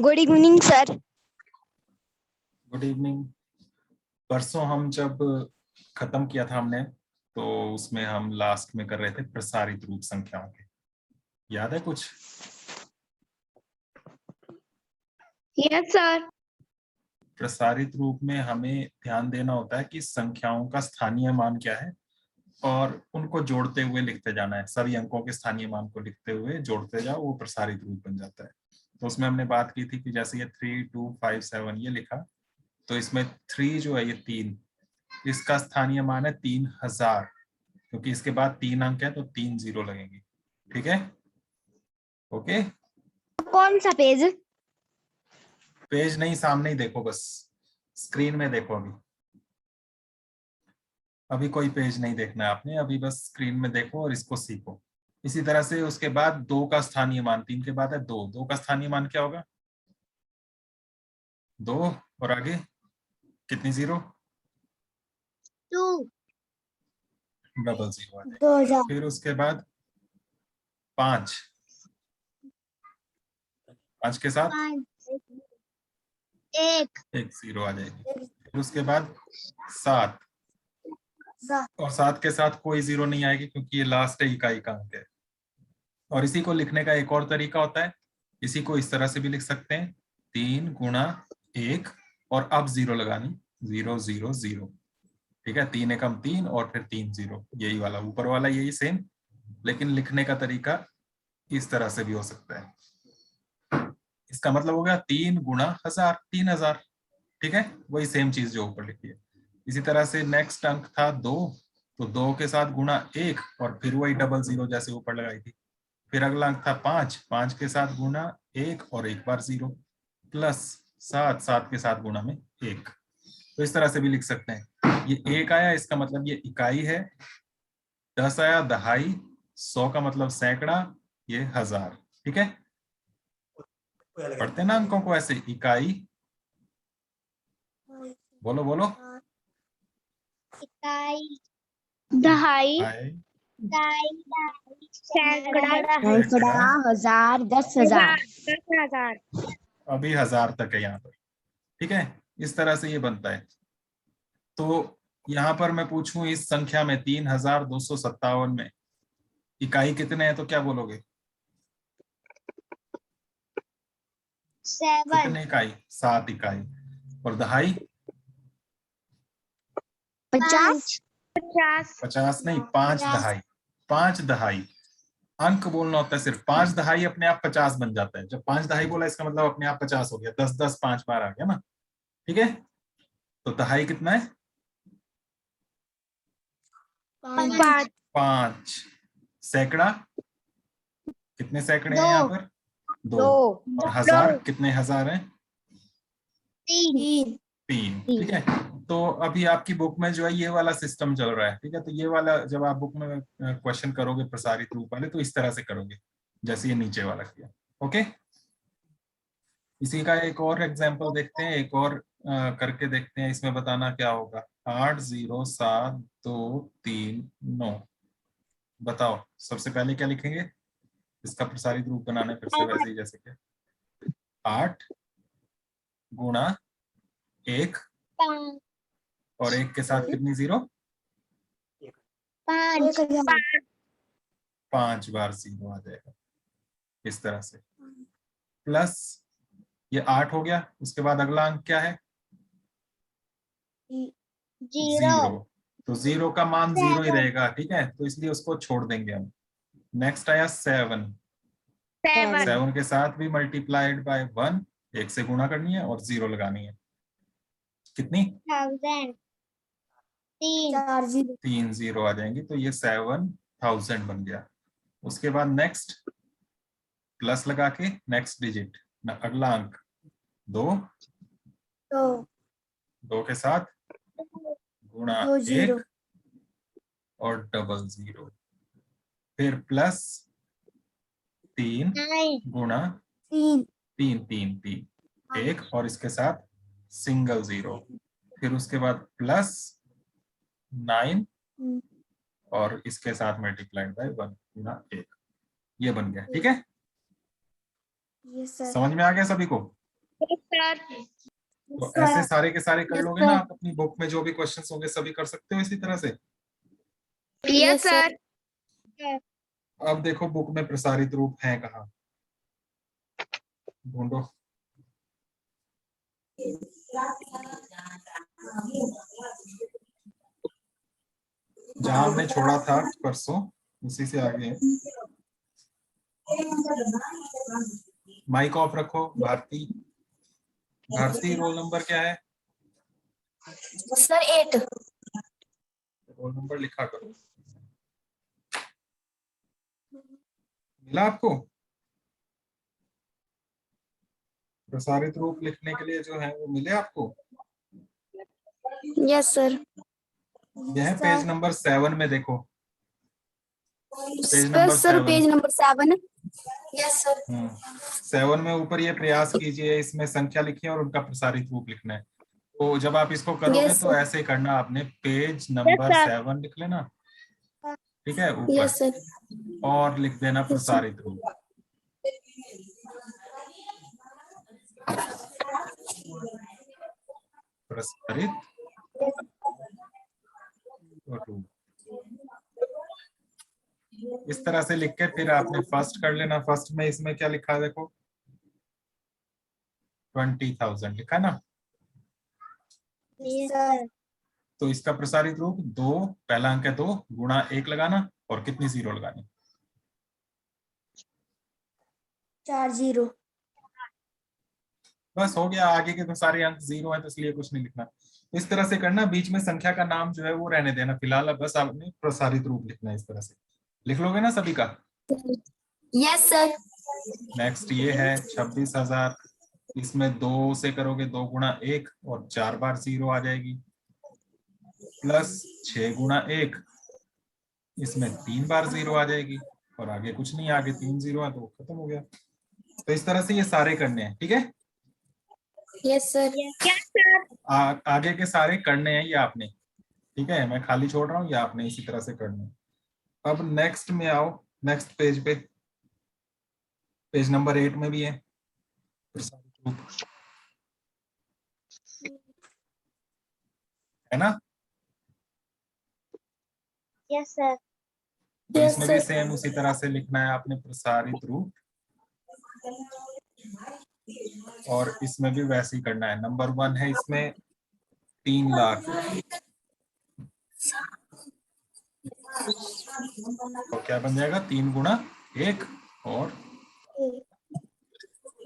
Good evening sir. Good evening. परसों हम जब खत्म किया था हमने, तो उसमें हम लास्ट में कर रहे थे प्रसारित रूप संख्याओं के। याद है कुछ? Yes sir. प्रसारित रूप में हमें ध्यान देना होता है कि संख्याओं का स्थानीय मान क्या है और उनको जोड़ते हुए लिखते जाना है। सभी अंकों के स्थानीय मान को लिखते हुए जोड़ते जाओ, वो प्रसारित रूप बन जाता है। तो उसमें हमने बात की थी कि जैसे ये 3, 2, 5, 7 ये लिखा, तो इसमें 3 जो है ये 3, इसका स्थानीय मान है 3000, क्योंकि इसके बाद 3 अंक है तो 3 जीरो लगेंगे। ठीक है, ओके। कौन सा पेज? पेज नहीं, सामने ही देखो, बस स्क्रीन में देखो। अभी कोई पेज नहीं देखना है आपने, अभी बस स्क्रीन में देखो और इसको सीखो। इसी तरह से उसके बाद 2 का स्थानीय मान, 3 के बाद है 2, 2 का स्थानीय मान क्या होगा? 2, और आगे कितनी जीरो? 2 डबल जीरो आ जाएगा। 2000। फिर उसके बाद 5, 5 के साथ 1 1 जीरो आ जाएगी। फिर उसके बाद 7, और 7 के साथ कोई जीरो नहीं आएगी क्योंकि ये लास्ट इकाई का अंक है। और इसी को लिखने का एक और तरीका होता है, इसी को इस तरह से भी लिख सकते हैं, 3 गुणा 1 और अब जीरो लगानी, 0 0 0। ठीक है, 3 एकम 3 और फिर 3 जीरो, यही वाला ऊपर वाला, यही सेम, लेकिन लिखने का तरीका इस तरह से भी हो सकता है। इसका मतलब हो गया 3 गुणा 1000, 3000। ठीक है, वही सेम चीज जो ऊपर लिखी है। इसी तरह से नेक्स्ट अंक था 2, तो 2 के साथ गुणा 1 और फिर वही डबल जीरो जैसे ऊपर लगाई थी। फिर अगला अंक था 5, 5 के साथ गुणा 1 और एक बार जीरो, प्लस 7, 7 के साथ गुणा में 1। तो इस तरह से भी लिख सकते हैं। ये 1 आया, इसका मतलब ये इकाई है। 10 आया दहाई, 100 का मतलब सैकड़ा, ये 1000। ठीक है, पढ़ते ना अंकों को ऐसे, इकाई, बोलो बोलो, इकाई, दहाई, सैकड़ा, हजार, 10,000। 10,000। अभी 1000 तक है यहाँ पर। ठीक है, इस तरह से ये बनता है। तो यहाँ पर मैं पूछूं इस संख्या में 3257 में इकाई कितने हैं, तो क्या बोलोगे? 7। कितने इकाई? 7 इकाई। और दहाई? 50। 50। 50 नहीं, 5 दहाई। 5 दहाई अंक बोलना होता है सिर्फ। 5 दहाई अपने आप 50 बन जाता है। जब 5 दहाई बोला इसका मतलब अपने आप 50 हो गया। 10 10 5 बार आ गया ना। ठीक है, तो दहाई कितना है? 5। 5। सैकड़ा, कितने सैकड़े हैं यहाँ पर? 2। और हजार, कितने हजार हैं? 3। 3। ठीक है, तो अभी आपकी बुक में जो है ये वाला सिस्टम चल रहा है। ठीक है, तो ये वाला जब आप बुक में क्वेश्चन करोगे प्रसारित रूप वाले, तो इस तरह से करोगे जैसे ये नीचे वाला किया। ओके, इसी का एक और एग्जांपल देखते हैं, एक और करके देखते हैं। इसमें बताना क्या होगा। 8 0 7 2 3 9। बताओ सबसे पहले क्या लिखेंगे? इसका प्रसारित रूप बनाना है फिर से वैसे ही जैसे कि 8 गुणा 1 और 1 के साथ कितनी जीरो? 5। 5 बार जीरो आ जाएगा इस तरह से। प्लस ये 8 हो गया, उसके बाद अगला अंक क्या है? 0। तो 0 का मान 0 ही रहेगा। ठीक है, तो इसलिए उसको छोड़ देंगे हम। नेक्स्ट आया 7। 7 के साथ भी मल्टीप्लाइड बाय 1, 1 से गुणा करनी है और 0 लगानी है। कितनी? 3 जीरो आ जाएंगे, तो ये 7000 बन गया। उसके बाद नेक्स्ट प्लस लगा के नेक्स्ट डिजिट, अगला अंक 2, 2 के साथ गुणा 1 और डबल जीरो, फिर प्लस 3 गुणा 3 1 और इसके साथ सिंगल जीरो, फिर उसके बाद प्लस 9 और इसके साथ मल्टीप्लाइड बाय 1 गुणा 1। ये बन गया। ठीक है, समझ में आ गया सभी को? सर। तो ऐसे सारे के सारे कर लोगे ना आप, अपनी बुक में जो भी क्वेश्चंस होंगे सभी कर सकते हो इसी तरह से। Yes sir. अब देखो बुक में प्रसारित रूप है कहाँ, ढूंढो। जहां हमने छोड़ा था परसों उसी से आगे है। माइक ऑफ रखो। भारती, भारती रोल नंबर क्या है? सर 8। रोल नंबर लिखा करो। मिला आपको? प्रसारित रूप लिखने के लिए जो है वो मिले आपको? Yes sir. यह है पेज नंबर 7 में देखो। Page sir number sir 7। Page number 7। Yes sir. 7 में ऊपर ये प्रयास कीजिए, इसमें संख्या लिखिए और उनका प्रसारित रूप लिखना है। तो जब आप इसको करोगे Yes, तो sir. ऐसे करना, आपने पेज नंबर sir. 7 लिख लेना, ठीक है, ऊपर यस सर। और लिख देना प्रसारित रूप। प्रसारित रूप इस तरह से लिख के फिर आपने फर्स्ट कर लेना। फर्स्ट में इसमें क्या लिखा है देखो, 20,000 लिखा ना। सर। तो इसका प्रसारित रूप 2, पहला अंक है 2 गुणा 1 लगाना और कितनी जीरो लगानी? 4 0। बस हो गया। आगे के तो सारे अंक 0 है तो इसलिए कुछ नहीं लिखना। इस तरह से करना, बीच में संख्या का नाम जो है वो रहने देना फिलहाल। बस आपने प्रसारित रूप लिखना है। इस तरह से लिख लोगे ना सभी का? Yes sir. नेक्स्ट ये है 26,000। इसमें 2 से करोगे 2 गुणा 1 और 4 बार 0 आ जाएगी, प्लस 6 गुणा 1, इसमें 3 बार 0 आ जाएगी और आगे कुछ नहीं, आगे 3 0 है तो खत्म हो गया। तो इस तरह से ये सारे करने हैं, ठीक है। Yes sir. आगे के सारे करने हैं ये आपने, ठीक है। मैं खाली छोड़ रहा हूँ, ये आपने इसी तरह से करने हैं। अब नेक्स्ट में आओ, नेक्स्ट पेज पे, पेज नंबर 8 में भी है प्रसारित रूप, है ना। Yes sir. तो इसमें भी सेम उसी तरह से लिखना है आपने प्रसारित रूप, और इसमें भी वैसे ही करना है। नंबर 1 है इसमें 3 लाख, तो क्या बन जाएगा? 3 गुणा 1 और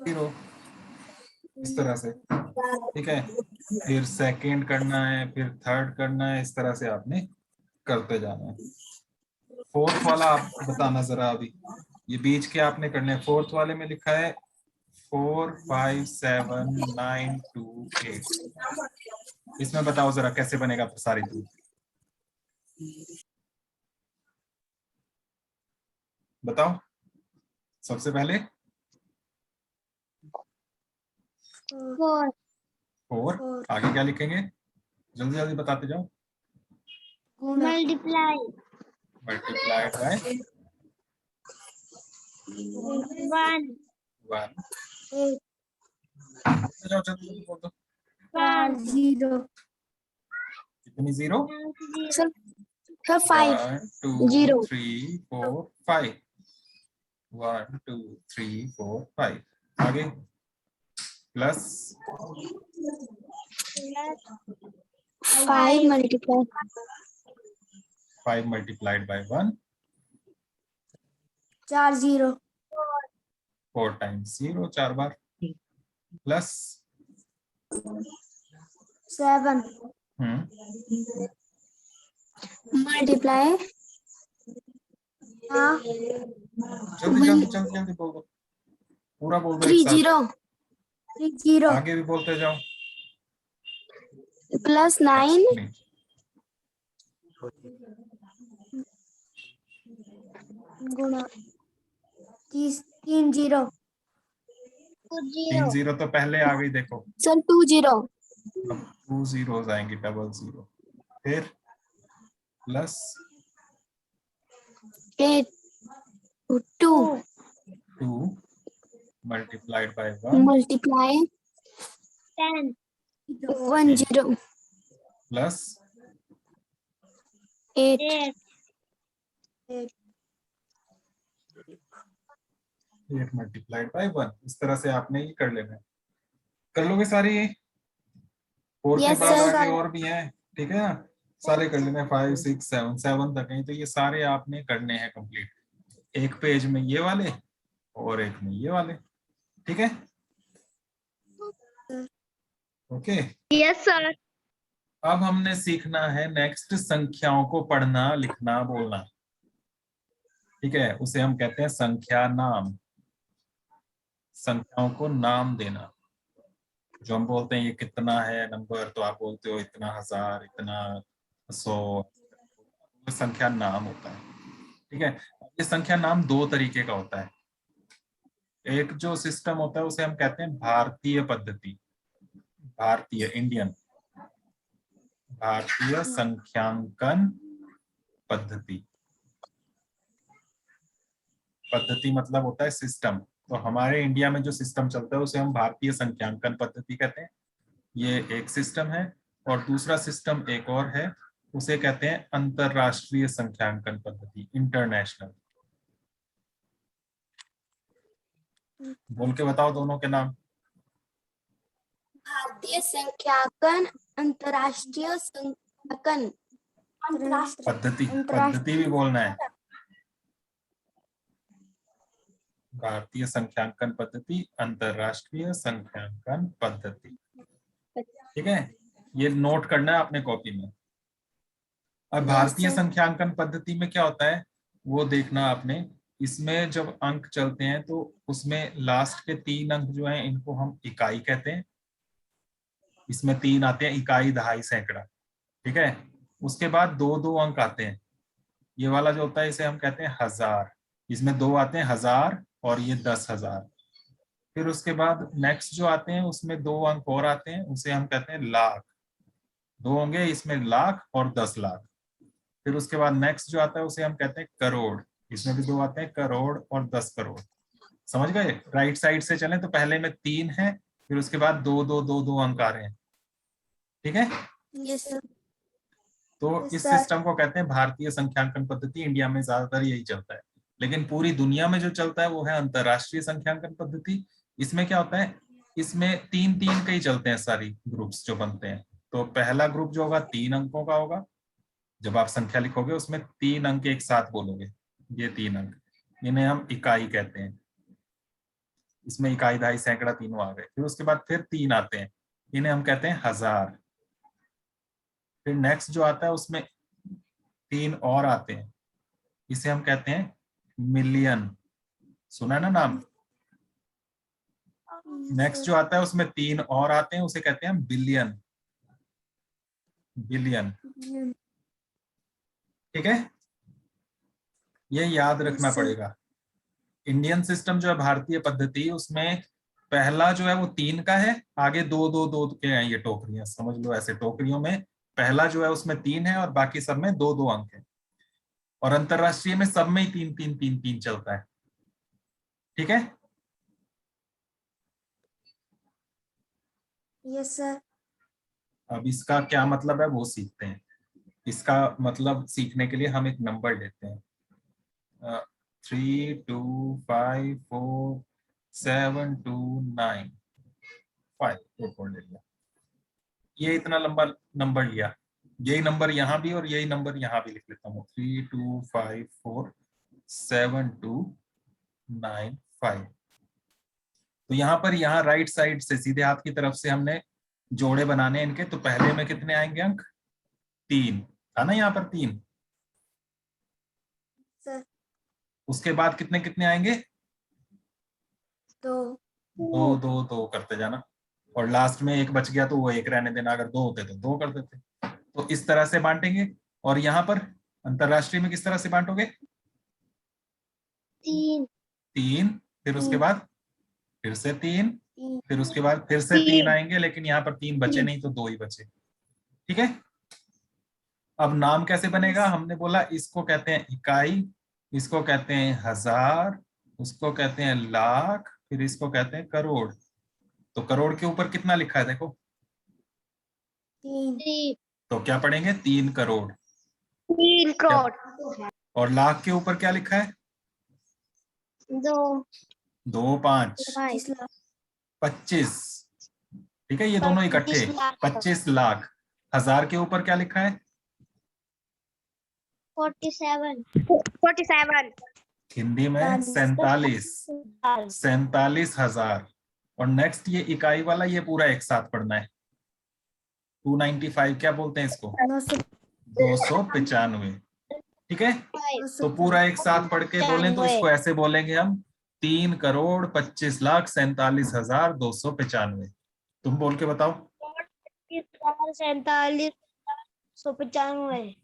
0, इस तरह से, ठीक है। फिर सेकंड करना है, फिर थर्ड करना है, इस तरह से आपने करते जाना है। फोर्थ वाला आप बताना जरा। अभी ये बीच के आपने करने हैं। फोर्थ वाले में लिखा है 4 5 7 9 2 8। इसमें बताओ जरा कैसे बनेगा प्रसारित रूप? बताओ सबसे पहले। 4, आगे क्या लिखेंगे? जल्दी जल्दी बताते जाओ। Multiply multiplied by 1 1। जाओ जल्दी जल्दी बोल दो। 0। कितनी 0? सर 5 1 2 0। 3 4 5। 1 2 3 4 5। आगे plus 5 multiply 5 multiplied by 1। 4 0। 4 times 0, 4 bar, plus 7 multiply जल्दी जल्दी जल्दी जल्दी बोल दो, पूरा बोल दो 3 एक साथ। 0 3 0 आगे भी बोलते जाओ। प्लस 9 गुणा 3 0। 3 0 तो पहले आ गई देखो। सर 2 0। अब 2 zeros आएंगे, डबल 0, फिर plus 8 2 2 multiplied by 1। Multiply 10, 10 plus 8 8 multiplied by 1। इस तरह से आपने ये कर लेना है। कर लोगे सारी? 4 के Yes, बाद sir. आगे और भी हैं, ठीक है ना? सारे कर लेने, 5 6 7 7 तक हैं, तो ये सारे आपने करने हैं कंप्लीट। एक पेज में ये वाले और एक में ये वाले, ठीक है? ओके। yes sir, अब हमने सीखना है नेक्स्ट संख्याओं को पढ़ना, लिखना, बोलना, ठीक है? उसे हम कहते हैं संख्या नाम। संख्याओं को नाम देना। जो हम बोलते हैं ये कितना है नंबर, तो आप बोलते हो इतना, 1000, इतना 100, संख्या नाम होता है, ठीक है? ये संख्या नाम दो तरीके का होता है। एक जो सिस्टम होता है उसे हम कहते हैं भारतीय पद्धति, भारतीय, इंडियन, भारतीय संख्यांकन पद्धति। पद्धति मतलब होता है सिस्टम। तो हमारे इंडिया में जो सिस्टम चलता है उसे हम भारतीय संख्यांकन पद्धति कहते हैं। ये एक सिस्टम है। और दूसरा सिस्टम एक और है, उसे कहते हैं अंतरराष्ट्रीय संख्यांकन पद्धति, इंटरनेशनल। बोल के बताओ दोनों के नाम। भारतीय संख्यांकन, अंतरराष्ट्रीय संख्यांकन पद्धति, पद्धति भी बोलना है। भारतीय संख्यांकन पद्धति, अंतरराष्ट्रीय संख्यांकन पद्धति, ठीक है? ये नोट करना है आपने कॉपी में। अब भारतीय संख्यांकन पद्धति में क्या होता है वो देखना आपने। इसमें जब अंक चलते हैं तो उसमें लास्ट के 3 अंक जो हैं इनको हम इकाई कहते हैं। इसमें 3 आते हैं, इकाई, दहाई, सैकड़ा, ठीक है? उसके बाद 2-2 अंक आते हैं। ये वाला जो होता है इसे हम कहते हैं हजार। इसमें 2 आते हैं, 1000 और ये 10,000। फिर उसके बाद नेक्स्ट जो आते हैं उसमें 2 अंक और आते हैं, उसे हम कहते हैं लाख। 2 होंगे इसमें, लाख और 10 लाख। फिर उसके बाद नेक्स्ट जो आता है उसे हम कहते हैं करोड़। इसमें भी 2 आते हैं, करोड़ और 10 करोड़। समझ गए? राइट साइड से चलें तो पहले में 3 है, फिर उसके बाद 2-2-2-2 अंक आ रहे हैं, ठीक है? Yes sir. तो इस सिस्टम को कहते हैं भारतीय संख्यांकन पद्धति। इंडिया में ज्यादातर यही चलता है, लेकिन पूरी दुनिया में जो चलता है वो है अंतरराष्ट्रीय संख्यांकन पद्धति। इसमें क्या होता है, इसमें 3-3 के ही चलते हैं, सारी ग्रुप्स जो बनते हैं। तो पहला ग्रुप जो होगा 3 अंकों का होगा। जब आप संख्या लिखोगे उसमें 3 अंक एक साथ बोलोगे, ये 3 अंक, इन्हें हम इकाई कहते हैं। इसमें इकाई, दहाई, सैकड़ा तीनों आ गए। फिर उसके बाद फिर 3 आते हैं, इन्हें हम कहते हैं हजार। फिर नेक्स्ट जो आता है उसमें 3 और आते हैं, इसे हम कहते हैं मिलियन। सुना है ना नाम? नेक्स्ट जो आता है उसमें 3 और आते हैं, उसे कहते हैं बिलियन, बिलियन, ठीक है? ये याद रखना पड़ेगा। इंडियन सिस्टम जो है, भारतीय पद्धति, उसमें पहला जो है वो 3 का है, आगे 2-2-2 के हैं ये टोकरियां, समझ लो ऐसे टोकरियों में पहला जो है उसमें 3 है और बाकी सब में 2-2 अंक है। और अंतरराष्ट्रीय में सब में ही 3-3-3-3 चलता है, ठीक है? Yes sir. अब इसका क्या मतलब है वो सीखते हैं। इसका मतलब सीखने के लिए हम एक नंबर लेते हैं, 3 2 5 4 7 2 9 5, ले लिया। ये इतना लंबा नंबर लिया, यही नंबर यहाँ भी और यही नंबर यहाँ भी लिख लेता हूँ, 3 2 5 4 7 2 9 5। तो यहाँ पर, यहाँ राइट साइड से सीधे हाथ की तरफ से हमने जोड़े बनाने हैं इनके। तो पहले में कितने आएंगे अंक? 3 था ना यहाँ पर, 3। सर। उसके बाद कितने कितने आएंगे? 2 2 2 2 करते जाना, और लास्ट में 1 बच गया तो वो 1 रहने देना, अगर 2 होते तो 2 कर देते। तो इस तरह से बांटेंगे। और यहाँ पर अंतरराष्ट्रीय में किस तरह से बांटोगे? 3, फिर उसके बाद फिर से 3, फिर उसके बाद फिर से 3 आएंगे, लेकिन यहाँ पर 3 बचे नहीं तो 2 ही बचे, ठीक है? अब नाम कैसे बनेगा? हमने बोला इसको कहते हैं इकाई, इसको कहते हैं हजार, उसको कहते हैं लाख, फिर इसको कहते हैं करोड़। तो करोड़ के ऊपर कितना लिखा है देखो, 3 तो क्या पढ़ेंगे 3 करोड़। 3 करोड़। और लाख के ऊपर क्या लिखा है 2 2 5 25 लाख 25। ठीक है, ये दोनों इकट्ठे 25 लाख। 25 लाख। हजार के ऊपर क्या लिखा है 47 हिंदी में 47 47,000। और नेक्स्ट ये इकाई वाला ये पूरा एक साथ पढ़ना है। 295 क्या बोलते हैं इसको 295। ठीक है, तो पूरा एक साथ पढ़ के बोलें तो इसको ऐसे बोलेंगे हम 3,25,47,295। तुम बोल के बताओ 47,195।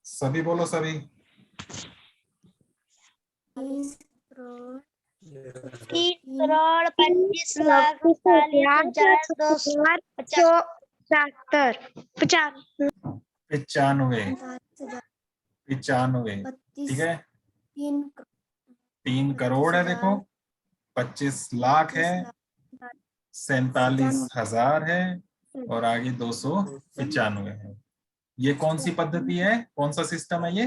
सभी बोलो सभी। 3,25,275। 95 ठीक है, 3 करोड़ है देखो, 25 लाख है, 47,000 है और आगे 295 है। ये कौन सी पद्धति है, कौन सा सिस्टम है ये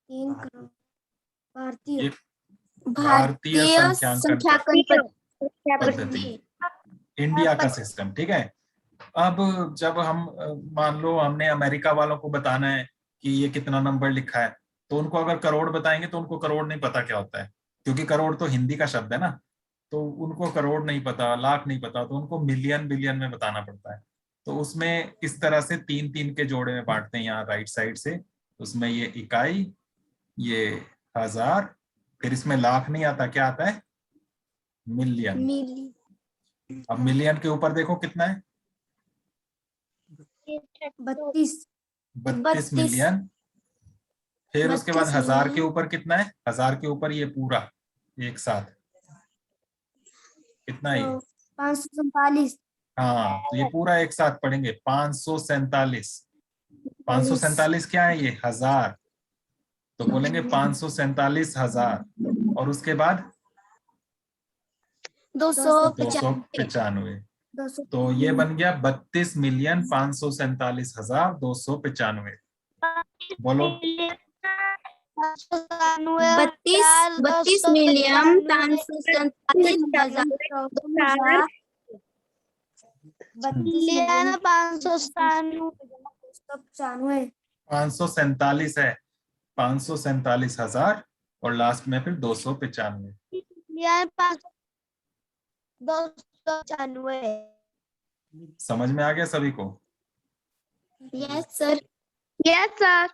3 करोड़ भारतीय ये भारतीय संख्यांकन पद्धति, इंडिया का सिस्टम। ठीक है, अब जब हम मान लो हमने अमेरिका वालों को बताना है कि ये कितना नंबर लिखा है, तो उनको अगर करोड़ बताएंगे तो उनको करोड़ नहीं पता क्या होता है, क्योंकि करोड़ तो हिंदी का शब्द है ना, तो उनको करोड़ नहीं पता, लाख नहीं पता, तो उनको मिलियन बिलियन में बताना पड़ता है। तो उसमें इस तरह से 3-3 के जोड़े में बांटते हैं यहाँ राइट साइड से। उसमें ये इकाई, ये हजार, फिर इसमें लाख नहीं आता, क्या आता है मिलियन। अब मिलियन के ऊपर देखो कितना है 32 मिलियन। फिर उसके बाद 1000 के ऊपर कितना है, 1000 के ऊपर ये पूरा एक साथ कितना है ये 547 हाँ, तो ये पूरा एक साथ पढ़ेंगे 547। 547 क्या है ये हजार, तो बोलेंगे 547,000 और उसके बाद 295। तो ये बन गया 32,547,295। बोलो 32 मिलियन 547,000 547 है, 547,000 और लास्ट में फिर 295। 295। समझ में आ गया सभी को। Yes sir. Yes sir.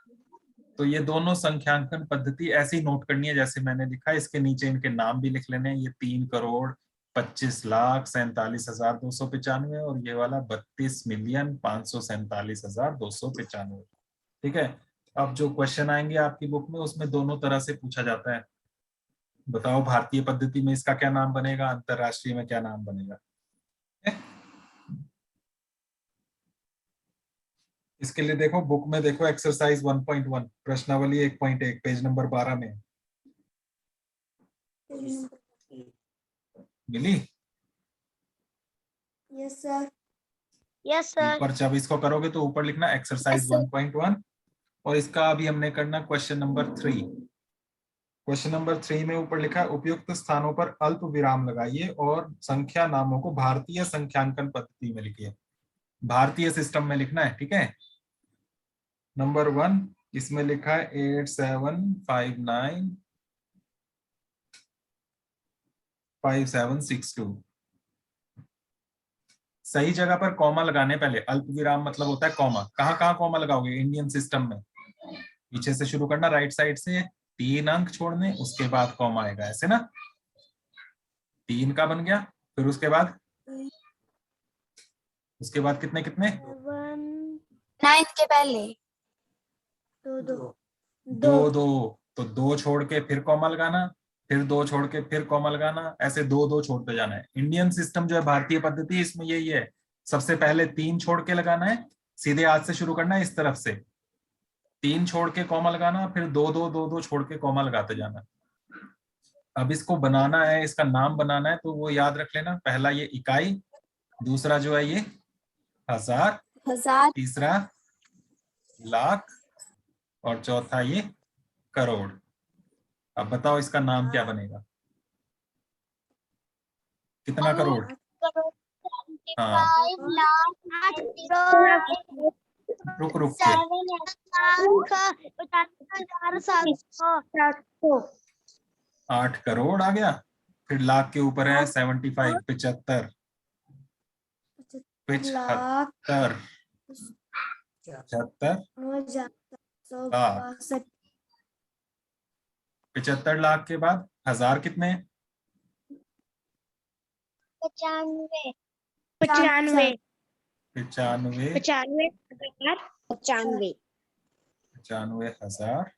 तो ये दोनों संख्यांकन पद्धति ऐसे ही नोट करनी है जैसे मैंने लिखा है, इसके नीचे इनके नाम भी लिख लेने हैं। ये 3 करोड़ 25 लाख 47,295 और ये वाला 32,547,295। ठीक है, अब जो क्वेश्चन आएंगे आपकी बुक में उसमें दोनों तरह से पूछा जाता है। बताओ भारतीय पद्धति में इसका क्या नाम बनेगा, अंतरराष्ट्रीय में क्या नाम बनेगा। इसके लिए देखो बुक में देखो एक्सरसाइज 1.1 प्रश्नावली 1.1 पेज नंबर 12 में मिली। Yes sir. Yes sir. ऊपर जब इसको करोगे तो ऊपर लिखना एक्सरसाइज 1.1 और इसका अभी हमने करना क्वेश्चन नंबर 3। क्वेश्चन नंबर 3 में ऊपर लिखा है उपयुक्त स्थानों पर अल्प विराम लगाइए और संख्या नामों को भारतीय संख्यांकन पद्धति में लिखिए। भारतीय सिस्टम में लिखना है। ठीक है, नंबर 1 इसमें लिखा है 87595762। सही जगह पर कॉमा लगाने पहले, अल्प विराम मतलब होता है कॉमा। कहाँ कहाँ कॉमा लगाओगे इंडियन सिस्टम में, पीछे से शुरू करना राइट साइड से, 3 अंक छोड़ने, उसके बाद कॉमा आएगा ऐसे ना। 3 का बन गया, फिर उसके बाद कितने कितने 9 के पहले 2 तो 2 छोड़ के फिर कॉमा लगाना, फिर 2 छोड़ के फिर कॉमा लगाना, ऐसे 2 छोड़ते जाना है। इंडियन सिस्टम जो है भारतीय पद्धति इसमें यही है, सबसे पहले 3 छोड़ के लगाना है, सीधे हाथ से शुरू करना है इस तरफ से, 3 छोड़ के कॉमा लगाना, फिर 2 छोड़ के कॉमा लगाते जाना। अब इसको बनाना है, इसका नाम बनाना है, तो वो याद रख लेना, पहला ये इकाई, दूसरा जो है ये हजार, हजार, तीसरा लाख, और चौथा ये करोड़। अब बताओ इसका नाम क्या बनेगा, कितना करोड़? हाँ, 75 लाख 8 रुक रुक के, 8 करोड़ आ गया, फिर लाख के ऊपर है 75, 75, लाख, 75, 75 लाख, 75 लाख के बाद हजार कितने? 95 95, 95,000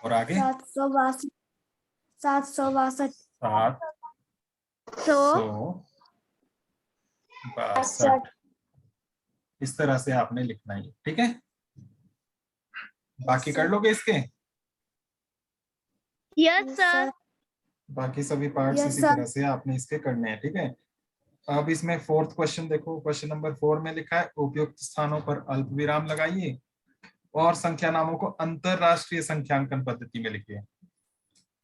और आगे 762, 762, 762। इस तरह से आपने लिखना है, ठीक है? बाकी कर लोगे इसके? Yes sir. बाकी सभी पार्ट्स Yes, इसी sir. तरह से आपने इसके करने हैं, ठीक है? अब इसमें 4th क्वेश्चन देखो, क्वेश्चन नंबर 4 में लिखा है उपयुक्त स्थानों पर अल्प विराम लगाइए और संख्या नामों को अंतरराष्ट्रीय संख्यांकन पद्धति में लिखिए।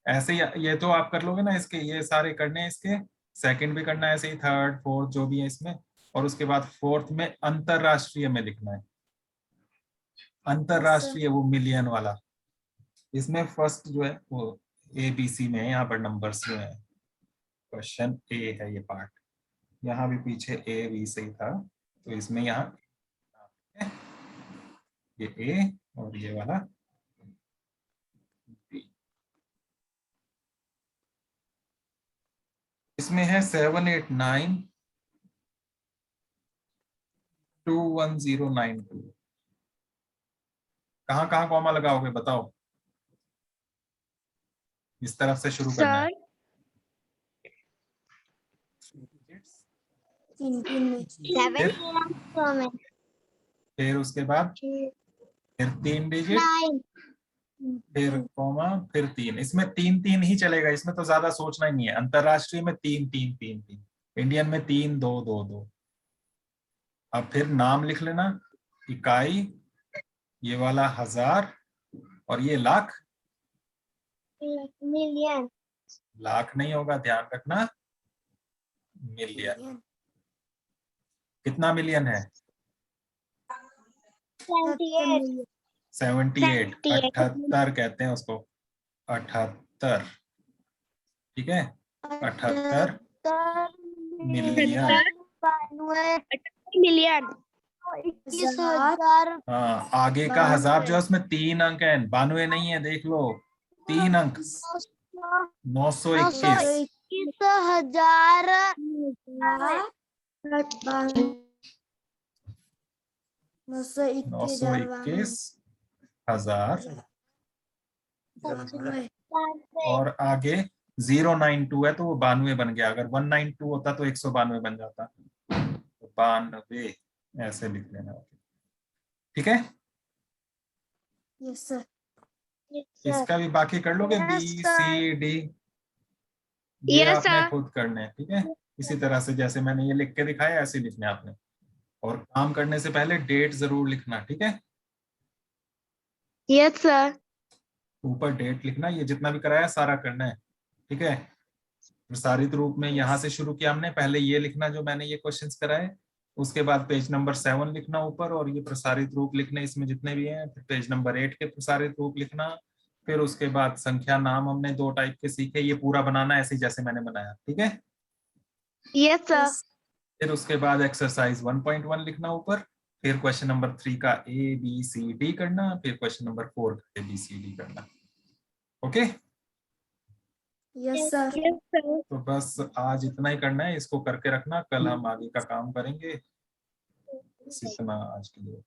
ऐसे ही ये तो आप कर लोगे ना, इसके ये सारे करने हैं, इसके सेकंड भी करना है, ऐसे ही थर्ड फोर्थ जो भी है इसमें, और उसके बाद 4th में अंतरराष्ट्रीय में लिखना है। अंतरराष्ट्रीय वो मिलियन वाला, इसमें फर्स्ट जो है वो ABC में है, यहाँ पर नंबर्स जो है, क्वेश्चन A है ये पार्ट, यहाँ भी पीछे A B से ही था, तो इसमें यहाँ ये A और ये वाला B। इसमें है 7892192। कहाँ कहाँ कॉमा लगाओगे बताओ? इस तरफ से शुरू करना है। फिर उसके बाद फिर 3 डिजिट, फिर कॉमा, फिर 3। इसमें 3 ही चलेगा, इसमें तो ज्यादा सोचना ही नहीं है। अंतरराष्ट्रीय में 3, इंडियन में 3, 2, 2, 2। अब फिर नाम लिख लेना, इकाई, ये वाला हजार, और ये लाख, मिलियन। लाख नहीं होगा, ध्यान रखना, मिलियन। कितना मिलियन है? 78। 78, 78 कहते हैं उसको, 78, ठीक है? 78 मिलियन। मिलियन। 21,000। हाँ, आगे का हजार जो है उसमें 3 अंक है, 92 नहीं है, देख लो, 3 अंक, 921। 921,000 और आगे 092 है तो वो 92 बन गया। अगर 192 होता तो 192 बन जाता, तो 92 ऐसे लिख लेना, ठीक है? Yes sir. इसका भी बाकी कर लोगे, Yes, B sir. C D, ये Yes, आपने sir. खुद करने हैं, ठीक है? इसी तरह से जैसे मैंने ये लिख के दिखाया ऐसे ही लिखने आपने, और काम करने से पहले डेट जरूर लिखना, ठीक है? Yes sir. ऊपर डेट लिखना, ये जितना भी कराया सारा करना है, ठीक है? प्रसारित रूप में यहाँ से शुरू किया हमने, पहले ये लिखना जो मैंने ये क्वेश्चंस कराए, उसके बाद पेज नंबर 7 लिखना ऊपर, और ये प्रसारित रूप लिखने इसमें जितने भी हैं, फिर पेज नंबर 8 के प्रसारित रूप लिखना, फिर उसके बाद संख्या नाम हमने 2 टाइप के सीखे, ये पूरा बनाना ऐसे जैसे मैंने बनाया, ठीक है? Yes sir. फिर उसके बाद एक्सरसाइज 1.1 लिखना ऊपर, फिर क्वेश्चन नंबर 3 का ABCD करना, फिर क्वेश्चन नंबर 4 का ABCD करना, ओके? Yes sir. तो बस आज इतना ही करना है, इसको करके रखना, कल हम आगे का काम करेंगे। बस इतना आज के लिए।